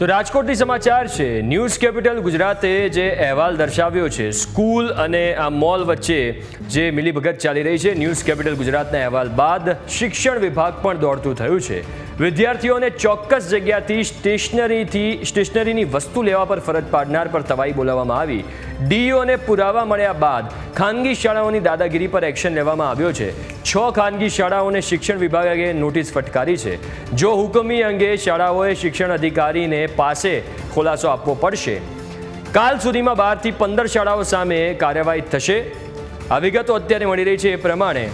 તો રાજકોટથી સમાચાર છે। ન્યૂઝ કેપિટલ ગુજરાતે જે અહેવાલ દર્શાવ્યો છે સ્કૂલ અને આ મોલ વચ્ચે જે મિલીભગત ચાલી રહી છે, ન્યૂઝ કેપિટલ ગુજરાતના અહેવાલ બાદ શિક્ષણ વિભાગ પણ દોડતું થયું છે। વિદ્યાર્થીઓને ચોક્કસ જગ્યાથી સ્ટેશનરીની વસ્તુ લેવા પર ફરજ પાડનાર પર તવાઈ બોલાવવામાં આવી। ડીઈઓને પુરાવા મળ્યા બાદ ખાનગી શાળાઓની દાદાગીરી પર એક્શન લેવામાં આવ્યો છે। 6 ખાનગી શાળાઓને શિક્ષણ વિભાગે નોટિસ ફટકારી છે। જો હુકમી અંગે શાળાઓએ શિક્ષણ અધિકારીને પાસે ખુલાસો આપવો પડશે। કાલ સુધીમાં 12 થી 15 શાળાઓ સામે કાર્યવાહી થશે। આ વિગતો અત્યારે મળી રહી છે એ પ્રમાણે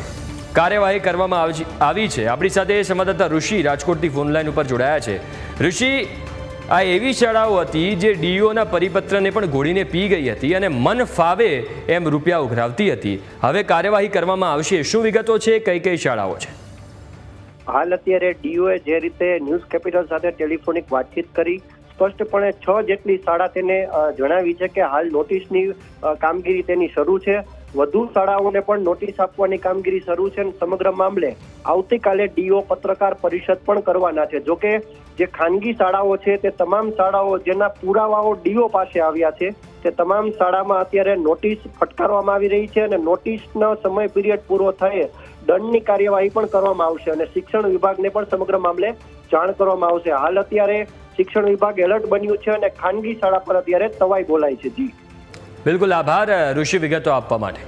કાર્યવાહી કરવામાં આવી છે। આપણી સાથે સંવાદદાતા ઋષિ રાજકોટથી ફોનલાઈન ઉપર જોડાયા છે। ઋષિ, આ એવી શાળાઓ હતી જે ડીઈઓના પરિપત્રને પણ ઘોડીને પી ગઈ હતી અને મન ફાવે એમ રૂપિયા ઉઘરાવતી હતી। હવે કાર્યવાહી કરવામાં આવશે, શું વિગતો છે, કઈ કઈ શાળાઓ છે? હાલ અત્યારે ડીઓએ જે રીતે ન્યૂઝ કેપિટલ સાથે ટેલિફોનિક વાતચીત કરી સ્પષ્ટપણે 6 જેટલી શાળા તેને જણાવી છે કે હાલ નોટિસની કામગીરી તેની શરૂ છે। વધુ શાળાઓને પણ નોટિસ આપવાની કામગીરી શરૂ છે। સમગ્ર મામલે આવતીકાલે ડીઓ પત્રકાર પરિષદ પણ કરવાના છે। જોકે જે ખાનગી શાળાઓ છે તે તમામ શાળાઓ જેના પુરાવાઓ ડીઓ પાસે આવ્યા છે તે તમામ શાળામાં અત્યારે નોટિસ ફટકારવામાં આવી રહી છે અને નોટિસનો સમય પીરિયડ પૂરો થયે દંડની કાર્યવાહી પણ કરવામાં આવશે અને શિક્ષણ વિભાગને પણ સમગ્ર મામલે જાણ કરવામાં આવશે। હાલ અત્યારે શિક્ષણ વિભાગ એલર્ટ બન્યું છે અને ખાનગી શાળા પર અત્યારે તવાઈ બોલાઈ છે। જી બિલકુલ, આભાર ઋષિ વિગતો આપવા માટે।